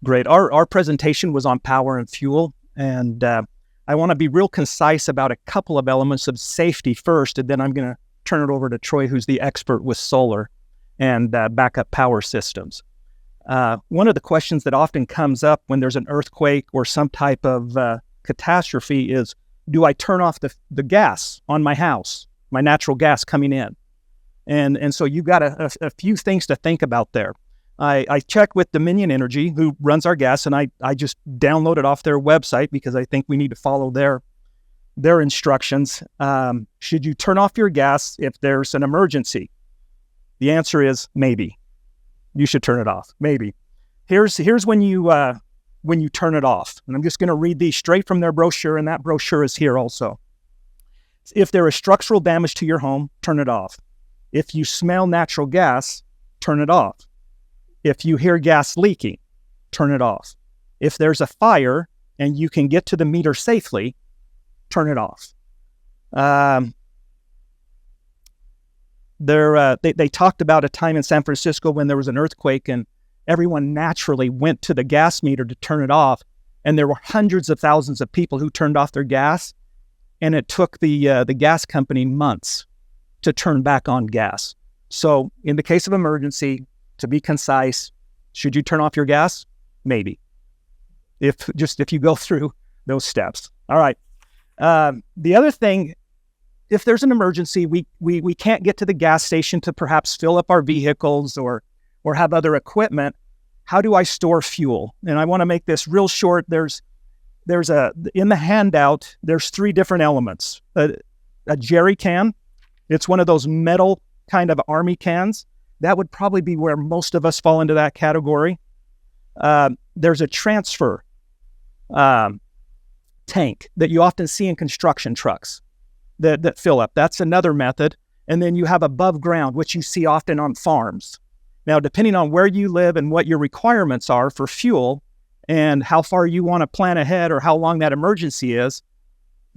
Great. Our presentation was on power and fuel, and I want to be real concise about a couple of elements of safety first, and then I'm going to turn it over to Troy, who's the expert with solar and backup power systems. One of the questions that often comes up when there's an earthquake or some type of catastrophe is, do I turn off the gas on my house, my natural gas coming in? And so you've got a few things to think about there. I checked with Dominion Energy, who runs our gas, and I just downloaded off their website because I think we need to follow their instructions. Should you turn off your gas if there's an emergency? The answer is maybe. You should turn it off. Maybe. Here's when you turn it off. And I'm just going to read these straight from their brochure, and that brochure is here also. If there is structural damage to your home, turn it off. If you smell natural gas, turn it off. If you hear gas leaking, turn it off. If there's a fire and you can get to the meter safely, turn it off. They talked about a time in San Francisco when there was an earthquake and everyone naturally went to the gas meter to turn it off. And there were hundreds of thousands of people who turned off their gas. And it took the gas company months to turn back on gas. So in the case of emergency, to be concise, should you turn off your gas? Maybe. If you go through those steps. All right. The other thing, if there's an emergency, we can't get to the gas station to perhaps fill up our vehicles or have other equipment. How do I store fuel? And I want to make this real short. There's in the handout, there's 3 different elements. A jerry can. It's one of those metal kind of army cans. That would probably be where most of us fall into that category. There's a transfer tank that you often see in construction trucks that fill up. That's another method. And then you have above ground, which you see often on farms. Now, depending on where you live and what your requirements are for fuel and how far you want to plan ahead or how long that emergency is,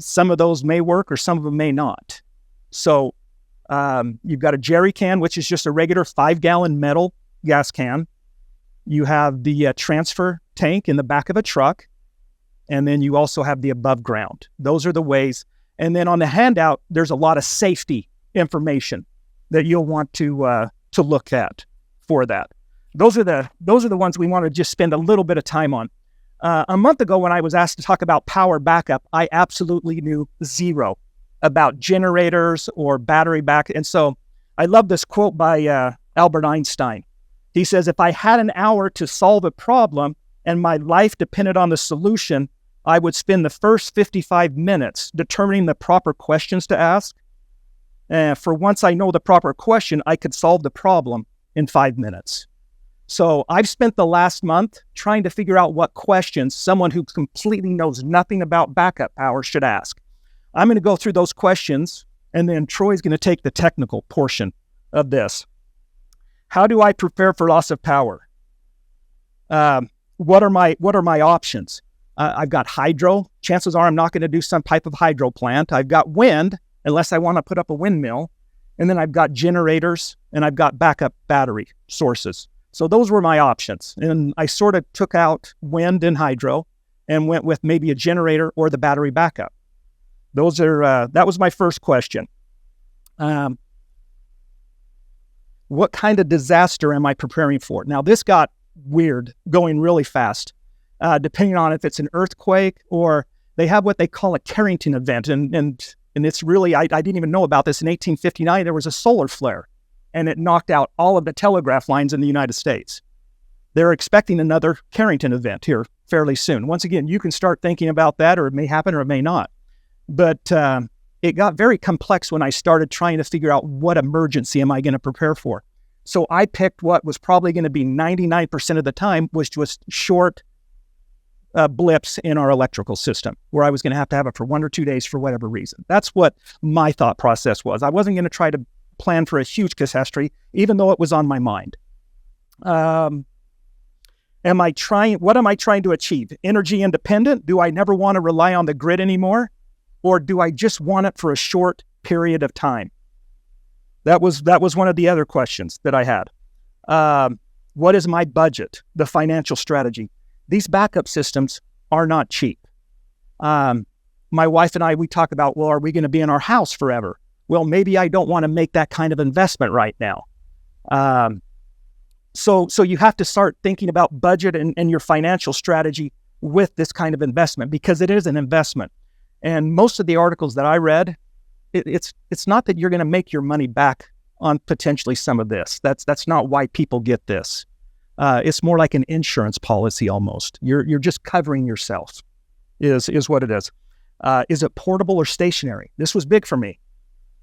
some of those may work or some of them may not. So you've got a jerry can, which is just a regular 5-gallon metal gas can. You have the transfer tank in the back of a truck. And then you also have the above ground. Those are the ways. And then on the handout, there's a lot of safety information that you'll want to look at for that. Those are the ones we want to just spend a little bit of time on. A month ago, when I was asked to talk about power backup, I absolutely knew zero about generators or battery back. And so I love this quote by Albert Einstein. He says, if I had an hour to solve a problem and my life depended on the solution, I would spend the first 55 minutes determining the proper questions to ask. For once I know the proper question, I could solve the problem in 5 minutes. So I've spent the last month trying to figure out what questions someone who completely knows nothing about backup power should ask. I'm going to go through those questions, and then Troy's going to take the technical portion of this. How do I prepare for loss of power? What are my options? I've got hydro. Chances are I'm not going to do some type of hydro plant. I've got wind, unless I want to put up a windmill. And then I've got generators, and I've got backup battery sources. So those were my options. And I sort of took out wind and hydro and went with maybe a generator or the battery backup. That was my first question. What kind of disaster am I preparing for? Now, this got weird, going really fast, depending on if it's an earthquake or they have what they call a Carrington event. And it's really, I didn't even know about this. In 1859, there was a solar flare, and it knocked out all of the telegraph lines in the United States. They're expecting another Carrington event here fairly soon. Once again, you can start thinking about that, or it may happen or it may not. But it got very complex when I started trying to figure out what emergency am I going to prepare for. So I picked what was probably going to be 99% of the time, was just short blips in our electrical system, where I was going to have it for 1 or 2 days for whatever reason. That's what my thought process was. I wasn't going to try to plan for a huge catastrophe, even though it was on my mind. What am I trying to achieve? Energy independent? Do I never want to rely on the grid anymore? Or do I just want it for a short period of time? That was one of the other questions that I had. What is my budget, the financial strategy? these backup systems are not cheap. My wife and I, we talk about, well, are we going to be in our house forever? Well, maybe I don't want to make that kind of investment right now. So you have to start thinking about budget and your financial strategy with this kind of investment, because it is an investment. And most of the articles that I read, it's not that you're going to make your money back on potentially some of this. That's not why people get this. It's more like an insurance policy almost. You're just covering yourself, is what it is. Is it portable or stationary? This was big for me.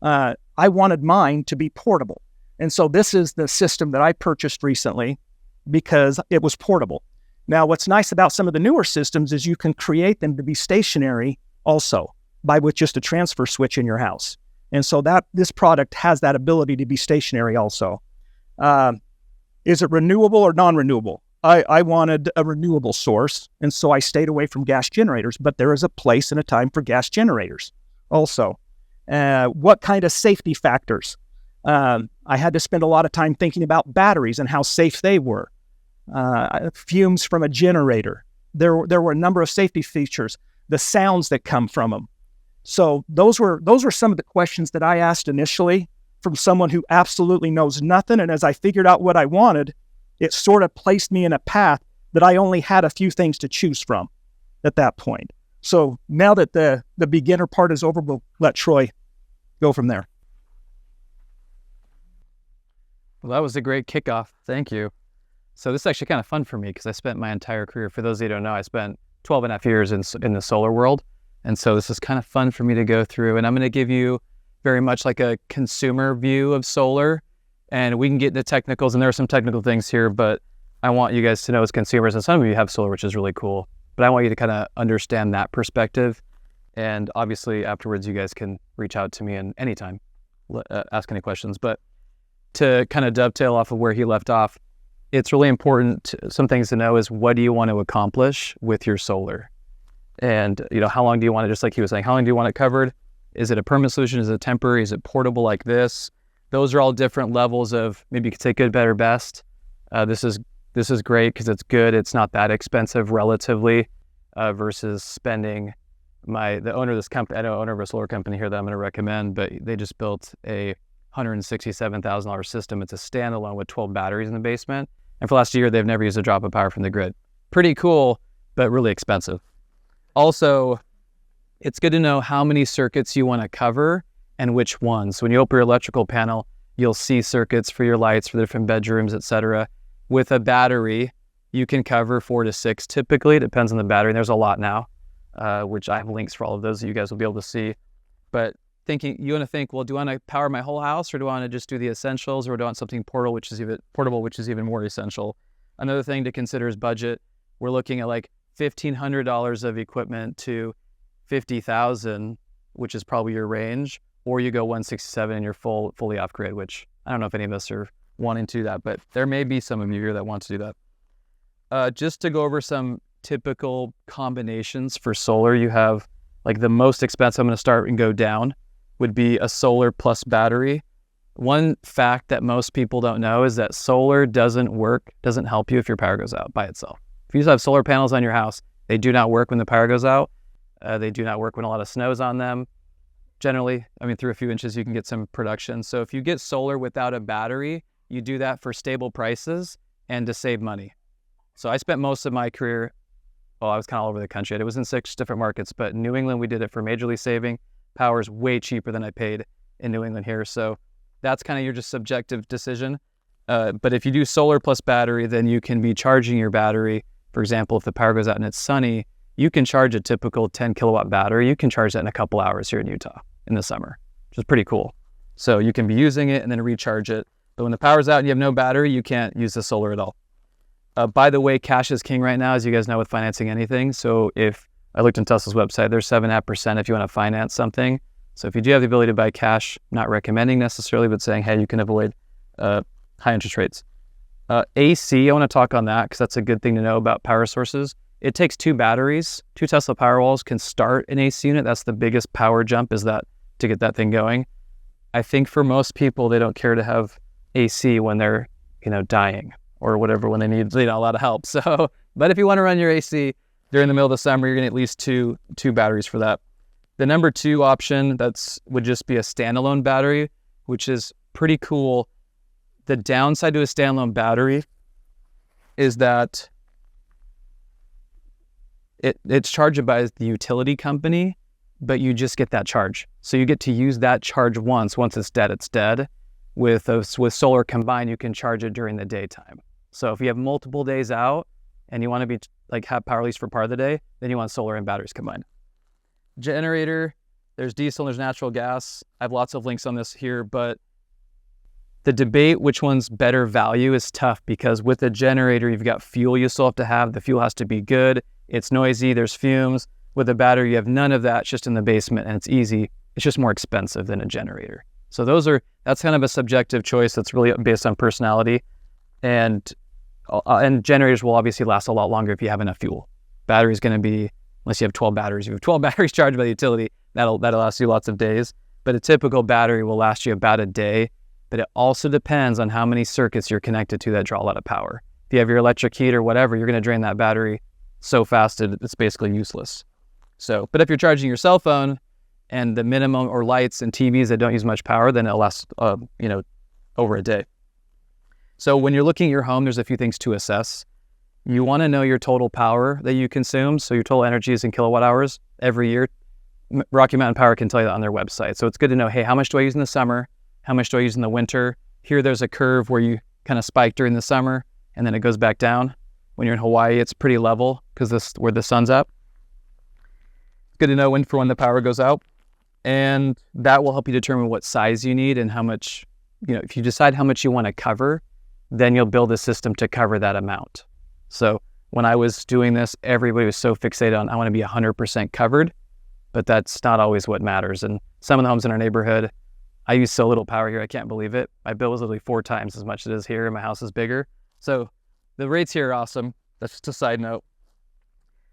I wanted mine to be portable. And so this is the system that I purchased recently because it was portable. Now, what's nice about some of the newer systems is you can create them to be stationary also with just a transfer switch in your house. And so this product has that ability to be stationary also. Is it renewable or non-renewable? I wanted a renewable source, and so I stayed away from gas generators, but there is a place and a time for gas generators also. What kind of safety factors? I had to spend a lot of time thinking about batteries and how safe they were. Fumes from a generator. There were a number of safety features, the sounds that come from them. So those were some of the questions that I asked initially from someone who absolutely knows nothing. And as I figured out what I wanted, it sort of placed me in a path that I only had a few things to choose from at that point. So now that the beginner part is over, we'll let Troy go from there. Well, that was a great kickoff. Thank you. So this is actually kind of fun for me because I spent my entire career, for those of you who don't know, I spent 12 and a half years in the solar world. And so this is kind of fun for me to go through. And I'm going to give you very much like a consumer view of solar. And we can get into technicals, and there are some technical things here, but I want you guys to know as consumers, and some of you have solar, which is really cool, but I want you to kind of understand that perspective. And obviously afterwards, you guys can reach out to me and anytime, ask any questions. But to kind of dovetail off of where he left off, it's really important. Some things to know is, what do you want to accomplish with your solar? And, how long do you want it, just like he was saying, how long do you want it covered? Is it a permanent solution? Is it temporary? Is it portable like this? Those are all different levels of, maybe you could say good, better, best. This is great because it's good. It's not that expensive relatively versus spending the owner of this company, I know owner of a solar company here that I'm going to recommend, but they just built a $167,000 system. It's a standalone with 12 batteries in the basement. And for the last year, they've never used a drop of power from the grid. Pretty cool, but really expensive. Also, it's good to know how many circuits you want to cover and which ones. So when you open your electrical panel, you'll see circuits for your lights, for the different bedrooms, etc. With a battery, you can cover 4 to 6 typically. It depends on the battery. And there's a lot now, which I have links for all of those that you guys will be able to see. But you want to think, well, do I want to power my whole house, or do I want to just do the essentials, or do I want something portable, which is even more essential? Another thing to consider is budget. We're looking at like $1,500 of equipment to $50,000, which is probably your range, or you go 167 and you're fully off grid, which I don't know if any of us are wanting to do that, but there may be some of you here that want to do that. Just to go over some typical combinations for solar, you have like the most expensive, I'm going to start and go down, would be a solar plus battery. One fact that most people don't know is that solar doesn't help you if your power goes out by itself. If you just have solar panels on your house, they do not work when the power goes out. They do not work when a lot of snow's on them. Generally, through a few inches, you can get some production. So if you get solar without a battery, you do that for stable prices and to save money. So I spent most of my career, I was kind of all over the country. It was in 6 different markets, but in New England, we did it for majorly saving. Power is way cheaper than I paid in New England here. So that's kind of your just subjective decision. But if you do solar plus battery, then you can be charging your battery. For example, if the power goes out and it's sunny, you can charge a typical 10 kilowatt battery. You can charge that in a couple hours here in Utah in the summer, which is pretty cool. So you can be using it and then recharge it. But when the power's out and you have no battery, you can't use the solar at all. By the way, cash is king right now, as you guys know, with financing anything. So if I looked on Tesla's website, there's 7.5% if you want to finance something. So if you do have the ability to buy cash, not recommending necessarily, but saying, hey, you can avoid high interest rates. AC, I want to talk on that because that's a good thing to know about power sources. It takes 2 batteries. 2 Tesla Powerwalls can start an AC unit. That's the biggest power jump, is that to get that thing going. I think for most people, they don't care to have AC when they're, dying or whatever when they need a lot of help. So, but if you want to run your AC during the middle of the summer, you're going to at least two batteries for that. The number 2 option would just be a standalone battery, which is pretty cool. The downside to a standalone battery is that it's charged by the utility company, but you just get that charge. So you get to use that charge once. Once it's dead, it's dead. With solar combined, you can charge it during the daytime. So if you have multiple days out and you want to have power at least for part of the day, then you want solar and batteries combined. Generator, there's diesel, there's natural gas. I have lots of links on this here, but the debate which one's better value is tough because with a generator, you've got fuel you still have to have. The fuel has to be good. It's noisy, there's fumes. With a battery, you have none of that. It's just in the basement and it's easy. It's just more expensive than a generator. So that's kind of a subjective choice that's really based on personality. And generators will obviously last a lot longer if you have enough fuel. Battery's going to be, unless you have 12 batteries, if you have 12 batteries charged by the utility, that'll last you lots of days. But a typical battery will last you about a day. But it also depends on how many circuits you're connected to that draw a lot of power. If you have your electric heat or whatever, you're going to drain that battery so fast it's basically useless. So, but if you're charging your cell phone and the minimum, or lights and TVs that don't use much power, then it'll last, over a day. So when you're looking at your home, there's a few things to assess. You want to know your total power that you consume. So your total energy is in kilowatt hours every year. Rocky Mountain Power can tell you that on their website. So it's good to know, hey, how much do I use in the summer? How much do I use in the winter? Here, there's a curve where you kind of spike during the summer and then it goes back down. When you're in Hawaii, it's pretty level because this is where the sun's at. It's good to know when the power goes out. And that will help you determine what size you need and how much, if you decide how much you want to cover, then you'll build a system to cover that amount. So when I was doing this, everybody was so fixated on, I want to be 100% covered, but that's not always what matters. And some of the homes in our neighborhood, I use so little power here, I can't believe it. My bill was literally 4 times as much as it is here, and my house is bigger. So the rates here are awesome. That's just a side note.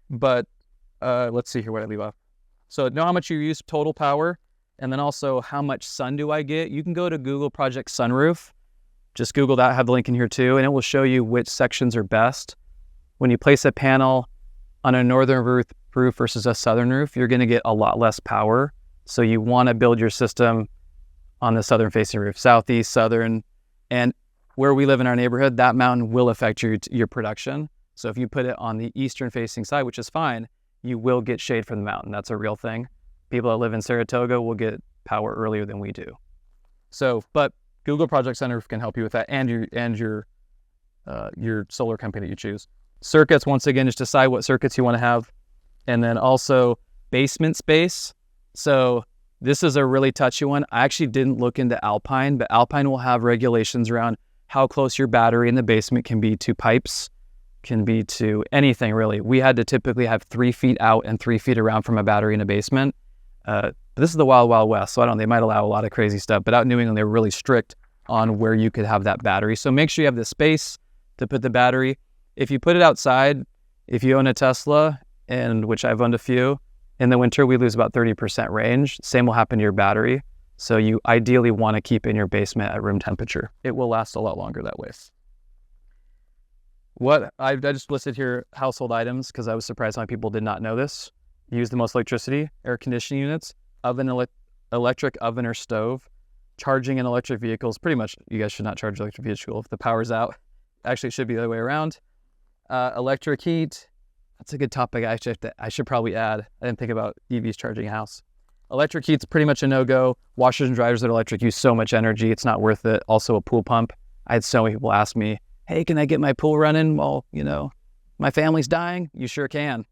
But let's see here what I leave off. So know how much you use total power, and then also how much sun do I get? You can go to Google Project Sunroof. Just Google that, I have the link in here too, and it will show you which sections are best. When you place a panel on a northern roof versus a southern roof, you're gonna get a lot less power. So you wanna build your system on the southern facing roof, southeast, southern, and where we live in our neighborhood, that mountain will affect your production. So if you put it on the eastern facing side, which is fine, you will get shade from the mountain. That's a real thing. People that live in Saratoga will get power earlier than we do. So, but Google Project Sunroof can help you with that, and your solar company that you choose. Circuits, once again, just decide what circuits you want to have. And then also basement space. So this is a really touchy one. I actually didn't look into Alpine, but Alpine will have regulations around how close your battery in the basement can be to pipes, can be to anything really. We had to typically have 3 feet out and 3 feet around from a battery in a basement. But this is the wild, wild west. So I don't know, they might allow a lot of crazy stuff, but out in New England, they're really strict on where you could have that battery. So make sure you have the space to put the battery. If you put it outside, if you own a Tesla, and which I've owned a few, in the winter, we lose about 30% range. Same will happen to your battery. So you ideally want to keep in your basement at room temperature. It will last a lot longer that way. What I just listed here, household items, because I was surprised how many people did not know this. Use the most electricity, air conditioning units, electric oven or stove, charging in electric vehicles. Pretty much, you guys should not charge an electric vehicle if the power's out. Actually, it should be the other way around. Electric heat. That's a good topic I should probably add. I didn't think about EVs charging a house. Electric heat's pretty much a no-go. Washers and dryers that are electric use so much energy, it's not worth it. Also a pool pump. I had so many people ask me, hey, can I get my pool running while, my family's dying? You sure can.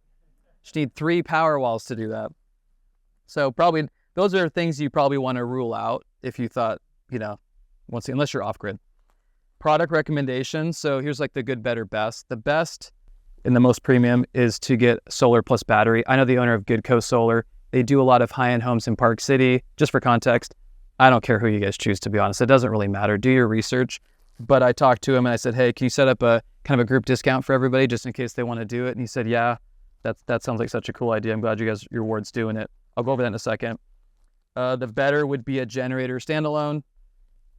Just need 3 power walls to do that. So probably, those are things you probably want to rule out if you thought, unless you're off-grid. Product recommendations. So here's like the good, better, best. The best and the most premium is to get solar plus battery. I know the owner of Goodco Solar. They do a lot of high-end homes in Park City. Just for context, I don't care who you guys choose, to be honest. It doesn't really matter. Do your research. But I talked to him and I said, hey, can you set up a kind of a group discount for everybody just in case they want to do it? And he said, yeah, that sounds like such a cool idea. I'm glad your ward's doing it. I'll go over that in a second. The better would be a generator standalone.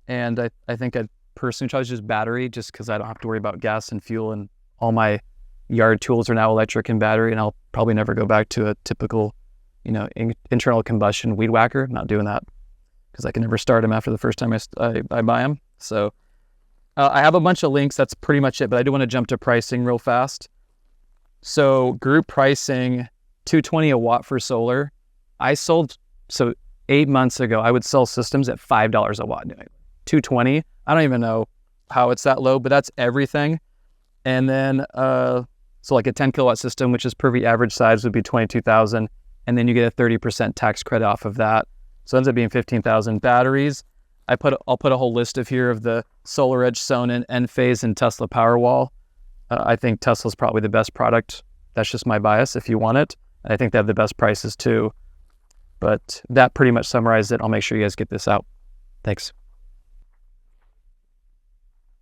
And I think I'd personally charge just battery, just because I don't have to worry about gas and fuel, and all my yard tools are now electric and battery, and I'll probably never go back to a typical, internal combustion weed whacker. I'm not doing that because I can never start them after the first time I buy them. So I have a bunch of links. That's pretty much it, but I do want to jump to pricing real fast. So group pricing, $220 a watt for solar. So 8 months ago, I would sell systems at $5 a watt. $220. I don't even know how it's that low, but that's everything. And then, so like a 10 kilowatt system, which is per the average size, would be $22,000. And then you get a 30% tax credit off of that. So it ends up being $15,000. Batteries, I'll put a whole list of here of the SolarEdge, Sonnen, Enphase, and Tesla Powerwall. I think Tesla's probably the best product. That's just my bias if you want it. And I think they have the best prices too. But that pretty much summarizes it. I'll make sure you guys get this out. Thanks.